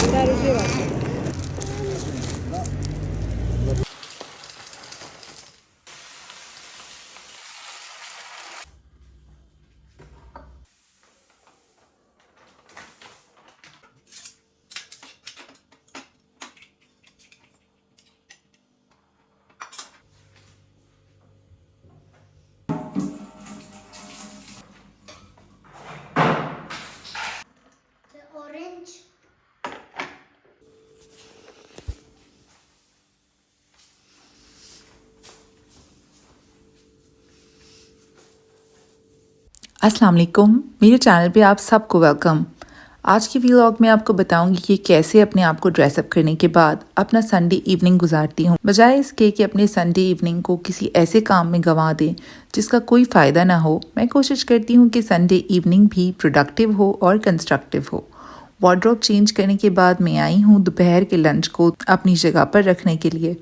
दारूची वाटते. Orange. अस्सलाम वालेकुम, मेरे चैनल पे आप सबको वेलकम। आज की व्लॉग में आपको बताऊंगी कि कैसे अपने आप को ड्रेसअप करने के बाद अपना संडे इवनिंग गुजारती हूँ, बजाय इसके कि अपने संडे इवनिंग को किसी ऐसे काम में गंवा दें जिसका कोई फ़ायदा ना हो। मैं कोशिश करती हूँ कि संडे इवनिंग भी प्रोडक्टिव हो और कंस्ट्रक्टिव हो। वार्डरोब चेंज करने के बाद मैं आई हूँ दोपहर के लंच को अपनी जगह पर रखने के लिए,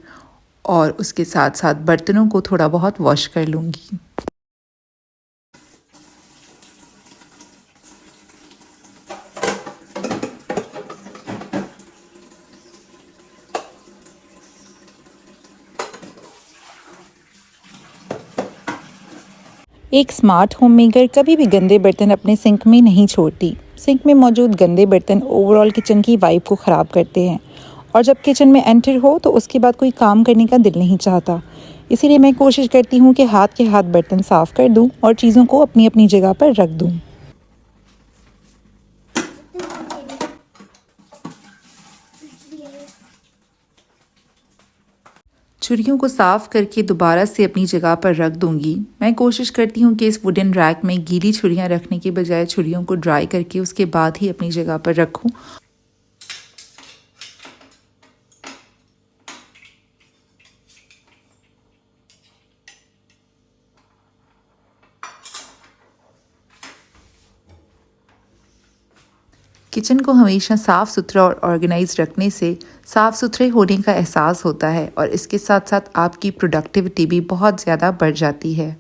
और उसके साथ साथ बर्तनों को थोड़ा बहुत वॉश कर लूँगी। एक स्मार्ट होम मेकर कभी भी गंदे बर्तन अपने सिंक में नहीं छोड़ती। सिंक में मौजूद गंदे बर्तन ओवरऑल किचन की वाइब को ख़राब करते हैं, और जब किचन में एंटर हो तो उसके बाद कोई काम करने का दिल नहीं चाहता। इसीलिए मैं कोशिश करती हूँ कि हाथ के हाथ बर्तन साफ़ कर दूँ और चीज़ों को अपनी अपनी जगह पर रख दूँ। छुरियों को साफ़ करके दोबारा से अपनी जगह पर रख दूंगी। मैं कोशिश करती हूँ कि इस वुडन रैक में गीली छुरियाँ रखने के बजाय छुरियों को ड्राई करके उसके बाद ही अपनी जगह पर रखूँ। किचन को हमेशा साफ़ सुथरा और ऑर्गेनाइज रखने से साफ़ सुथरे होने का एहसास होता है, और इसके साथ साथ आपकी प्रोडक्टिविटी भी बहुत ज़्यादा बढ़ जाती है।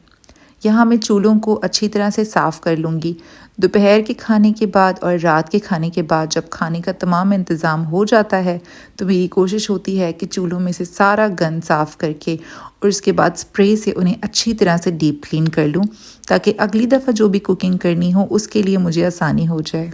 यहाँ मैं चूल्हों को अच्छी तरह से साफ़ कर लूँगी। दोपहर के खाने के बाद और रात के खाने के बाद जब खाने का तमाम इंतज़ाम हो जाता है तो मेरी कोशिश होती है कि चूल्हों में से सारा गंद साफ़ करके और उसके बाद स्प्रे से उन्हें अच्छी तरह से डीप क्लीन कर लूँ, ताकि अगली दफ़ा जो भी कुकिंग करनी हो उसके लिए मुझे आसानी हो जाए।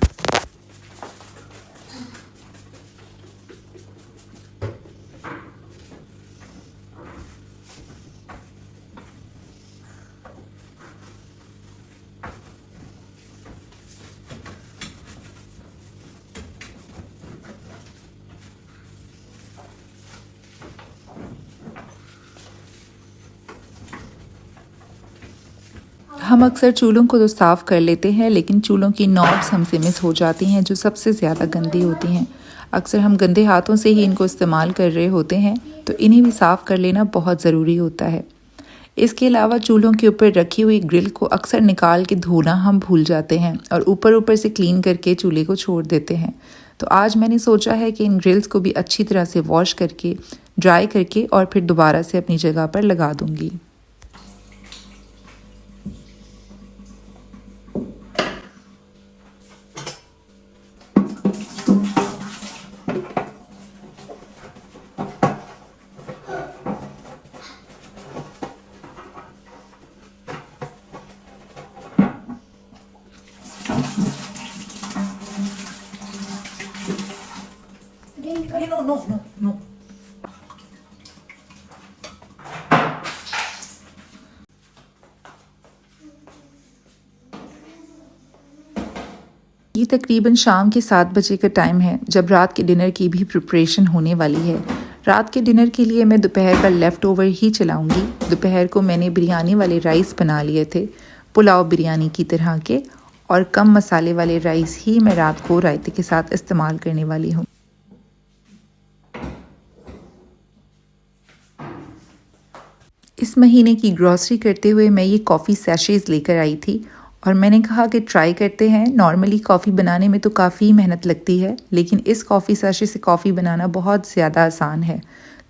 हम अक्सर चूल्हों को तो साफ़ कर लेते हैं, लेकिन चूल्हों की नॉब्स हमसे मिस हो जाती हैं जो सबसे ज़्यादा गंदी होती हैं। अक्सर हम गंदे हाथों से ही इनको इस्तेमाल कर रहे होते हैं, तो इन्हें भी साफ़ कर लेना बहुत ज़रूरी होता है। इसके अलावा चूल्हों के ऊपर रखी हुई ग्रिल को अक्सर निकाल के धोना हम भूल जाते हैं और ऊपर ऊपर से क्लीन करके चूल्हे को छोड़ देते हैं। तो आज मैंने सोचा है कि इन ग्रिल्स को भी अच्छी तरह से वॉश करके, ड्राई करके और फिर दोबारा से अपनी जगह पर लगा दूँगी। No. ये तकरीबन शाम के 7 बजे का टाइम है, जब रात के डिनर की भी प्रिपरेशन होने वाली है। रात के डिनर के लिए मैं दोपहर का लेफ़्ट ओवर ही चलाऊंगी। दोपहर को मैंने बिरयानी वाले राइस बना लिए थे, पुलाव बिरयानी की तरह के, और कम मसाले वाले राइस ही मैं रात को रायते के साथ इस्तेमाल करने वाली हूँ। इस महीने की ग्रॉसरी करते हुए मैं ये कॉफ़ी सैशेज़ लेकर आई थी, और मैंने कहा कि ट्राई करते हैं। नॉर्मली कॉफ़ी बनाने में तो काफ़ी मेहनत लगती है, लेकिन इस कॉफ़ी सैशे से कॉफ़ी बनाना बहुत ज़्यादा आसान है।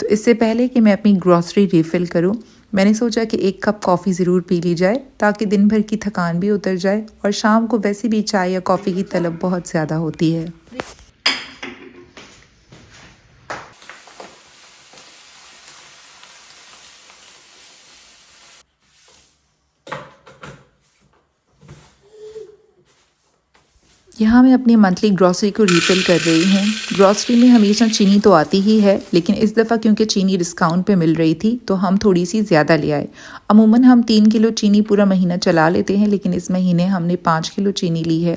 तो इससे पहले कि मैं अपनी ग्रॉसरी रिफ़िल करूं, मैंने सोचा कि 1 कप कॉफ़ी ज़रूर पी ली जाए, ताकि दिन भर की थकान भी उतर जाए, और शाम को वैसे भी चाय या कॉफ़ी की तलब बहुत ज़्यादा होती है। यहाँ मैं अपनी मंथली ग्रॉसरी को रीफिल कर रही हूँ। ग्रॉसरी में हमेशा चीनी तो आती ही है, लेकिन इस दफ़ा क्योंकि चीनी डिस्काउंट पे मिल रही थी तो हम थोड़ी सी ज़्यादा ले आए। अमूमन हम 3 किलो चीनी पूरा महीना चला लेते हैं, लेकिन इस महीने हमने 5 किलो चीनी ली है।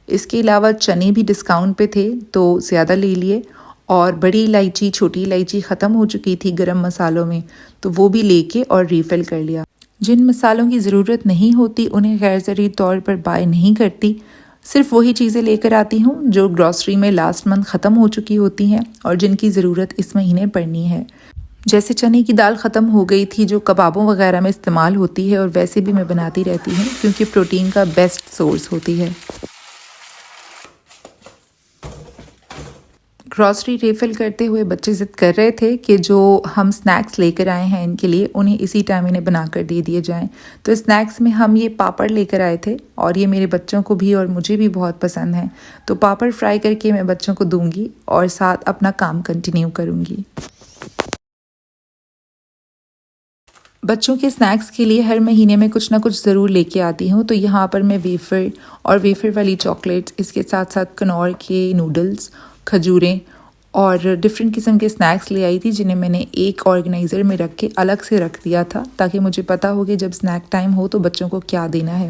इसके अलावा चने भी डिस्काउंट पे थे तो ज़्यादा ले लिए, और बड़ी इलायची, छोटी इलायची ख़त्म हो चुकी थी गरम मसालों में, तो वो भी लेके और रीफ़िल कर लिया। जिन मसालों की ज़रूरत नहीं होती उन्हें गैर ज़रूरी तौर पर बाय नहीं करती, सिर्फ वही चीज़ें लेकर आती हूँ जो ग्रॉसरी में लास्ट मंथ ख़त्म हो चुकी होती हैं और जिनकी ज़रूरत इस महीने पड़नी है। जैसे चने की दाल ख़त्म हो गई थी जो कबाबों वगैरह में इस्तेमाल होती है, और वैसे भी मैं बनाती रहती हूँ क्योंकि प्रोटीन का बेस्ट सोर्स होती है। ग्रॉसरी रिफ़िल करते हुए बच्चे ज़िद कर रहे थे कि जो हम स्नैक्स लेकर आए हैं इनके लिए उन्हें इसी टाइम इन्हें बना कर दे दिए जाएं। तो स्नैक्स में हम ये पापड़ लेकर आए थे और ये मेरे बच्चों को भी और मुझे भी बहुत पसंद हैं। तो पापड़ फ्राई करके मैं बच्चों को दूंगी और साथ अपना काम कंटिन्यू करूंगी। बच्चों के स्नैक्स के लिए हर महीने में कुछ ना कुछ ज़रूर लेके आती हूँ। तो यहाँ पर मैं वेफ़र और वेफ़र वाली चॉकलेट्स, इसके साथ साथ कनौर के नूडल्स, खजूरें और डिफरेंट किस्म के स्नैक्स ले आई थी, जिन्हें मैंने एक ऑर्गेनाइज़र में रख के अलग से रख दिया था ताकि मुझे पता हो कि जब स्नैक टाइम हो तो बच्चों को क्या देना है।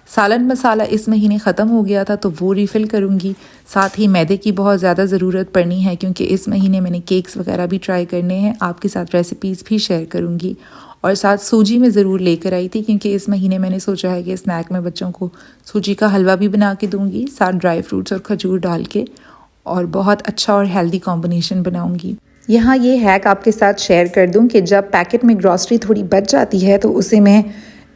सालन मसाला इस महीने ख़त्म हो गया था तो वो रिफ़िल करूँगी। साथ ही मैदे की बहुत ज़्यादा ज़रूरत पड़नी है क्योंकि इस महीने मैंने केक्स वगैरह भी ट्राई करने हैं, आपके साथ रेसिपीज़ भी शेयर करूँगी। और साथ सूजी में ज़रूर लेकर आई थी क्योंकि इस महीने मैंने सोचा है कि स्नैक में बच्चों को सूजी का हलवा भी बना के दूँगी, साथ ड्राई फ्रूट्स और खजूर डाल के, और बहुत अच्छा और हेल्दी कॉम्बिनेशन बनाऊँगी। यहाँ ये हैक आपके साथ शेयर कर दूँ कि जब पैकेट में ग्रॉसरी थोड़ी बच जाती है तो उसे मैं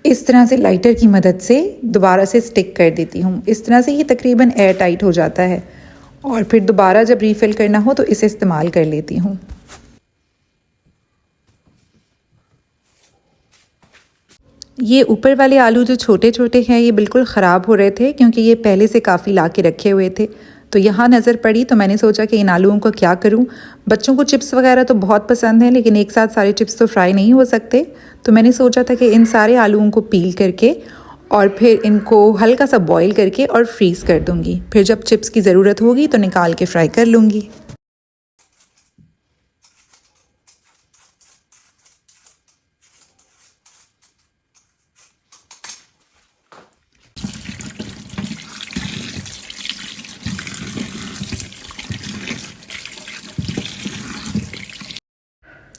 इस तरह से लाइटर की मदद से दोबारा से स्टिक कर देती हूँ। इस तरह से ये तकरीबन एयर टाइट हो जाता है और फिर दोबारा जब रीफ़िल करना हो तो इसे इस्तेमाल कर लेती हूँ। ये ऊपर वाले आलू जो छोटे छोटे हैं ये बिल्कुल ख़राब हो रहे थे क्योंकि ये पहले से काफ़ी ला के रखे हुए थे। तो यहाँ नज़र पड़ी तो मैंने सोचा कि इन आलूओं को क्या करूँ। बच्चों को चिप्स वगैरह तो बहुत पसंद हैं, लेकिन एक साथ सारे चिप्स तो फ्राई नहीं हो सकते। तो मैंने सोचा था कि इन सारे आलूओं को पील करके और फिर इनको हल्का सा बॉईल करके और फ्रीज़ कर दूँगी। फिर जब चिप्स की ज़रूरत होगी तो निकाल के फ्राई कर लूँगी।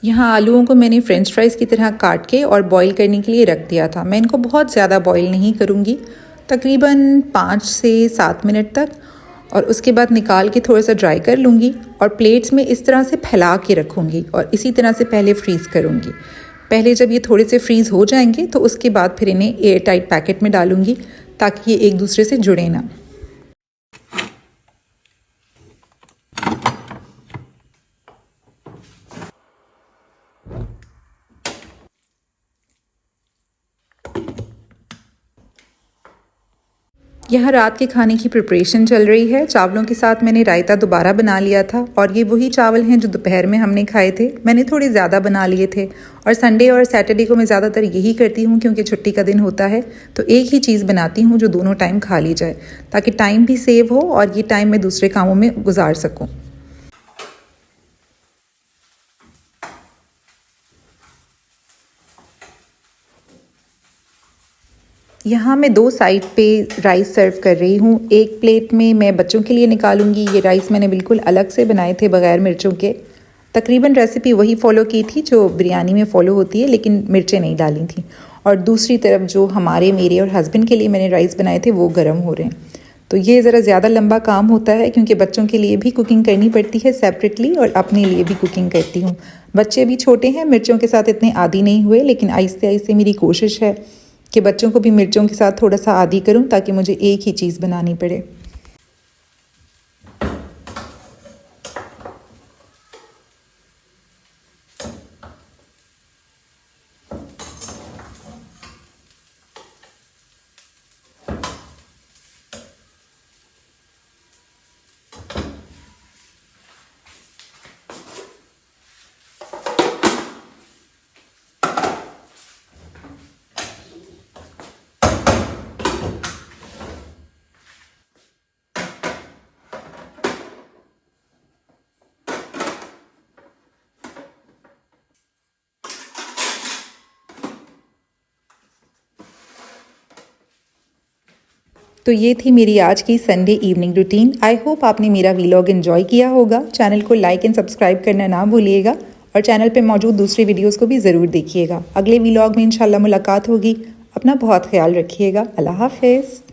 यहाँ आलूओं को मैंने फ्रेंच फ्राइज़ की तरह काट के और बॉईल करने के लिए रख दिया था। मैं इनको बहुत ज़्यादा बॉईल नहीं करूँगी, तकरीबन 5 से 7 मिनट तक, और उसके बाद निकाल के थोड़ा सा ड्राई कर लूँगी और प्लेट्स में इस तरह से फैला के रखूँगी और इसी तरह से पहले फ्रीज़ करूँगी। पहले जब ये थोड़े से फ्रीज़ हो जाएंगे तो उसके बाद फिर इन्हें एयर टाइट पैकेट में डालूँगी ताकि ये एक दूसरे से जुड़े ना। यह रात के खाने की प्रिपरेशन चल रही है। चावलों के साथ मैंने रायता दोबारा बना लिया था और ये वही चावल हैं जो दोपहर में हमने खाए थे। मैंने थोड़े ज़्यादा बना लिए थे और संडे और सैटरडे को मैं ज़्यादातर यही करती हूँ क्योंकि छुट्टी का दिन होता है तो एक ही चीज़ बनाती हूँ जो दोनों टाइम खा ली जाए, ताकि टाइम भी सेव हो और ये टाइम मैं दूसरे कामों में गुजार सकूँ। यहाँ मैं 2 साइड पे राइस सर्व कर रही हूँ। एक प्लेट में मैं बच्चों के लिए निकालूंगी। ये राइस मैंने बिल्कुल अलग से बनाए थे बग़ैर मिर्चों के। तकरीबन रेसिपी वही फ़ॉलो की थी जो बिरयानी में फ़ॉलो होती है, लेकिन मिर्चें नहीं डाली थी। और दूसरी तरफ जो मेरे और हस्बैंड के लिए मैंने राइस बनाए थे वो गर्म हो रहे हैं। तो ये ज़रा ज़्यादा लंबा काम होता है क्योंकि बच्चों के लिए भी कुकिंग करनी पड़ती है सेपरेटली और अपने लिए भी कुकिंग करती हूँ। बच्चे भी छोटे हैं, मिर्चों के साथ इतने आदी नहीं हुए, लेकिन आहिस्ते आहिस्ते मेरी कोशिश है कि बच्चों को भी मिर्चों के साथ थोड़ा सा आदी करूं ताकि मुझे एक ही चीज़ बनानी पड़े। तो ये थी मेरी आज की Sunday evening routine. I hope आपने मेरा व्लॉग एंजॉय किया होगा। चैनल को लाइक एंड सब्सक्राइब करना ना भूलिएगा और चैनल पे मौजूद दूसरे वीडियोस को भी ज़रूर देखिएगा। अगले व्लॉग में इंशाल्लाह मुलाकात होगी। अपना बहुत ख्याल रखिएगा। अल्लाह हाफ़िज़।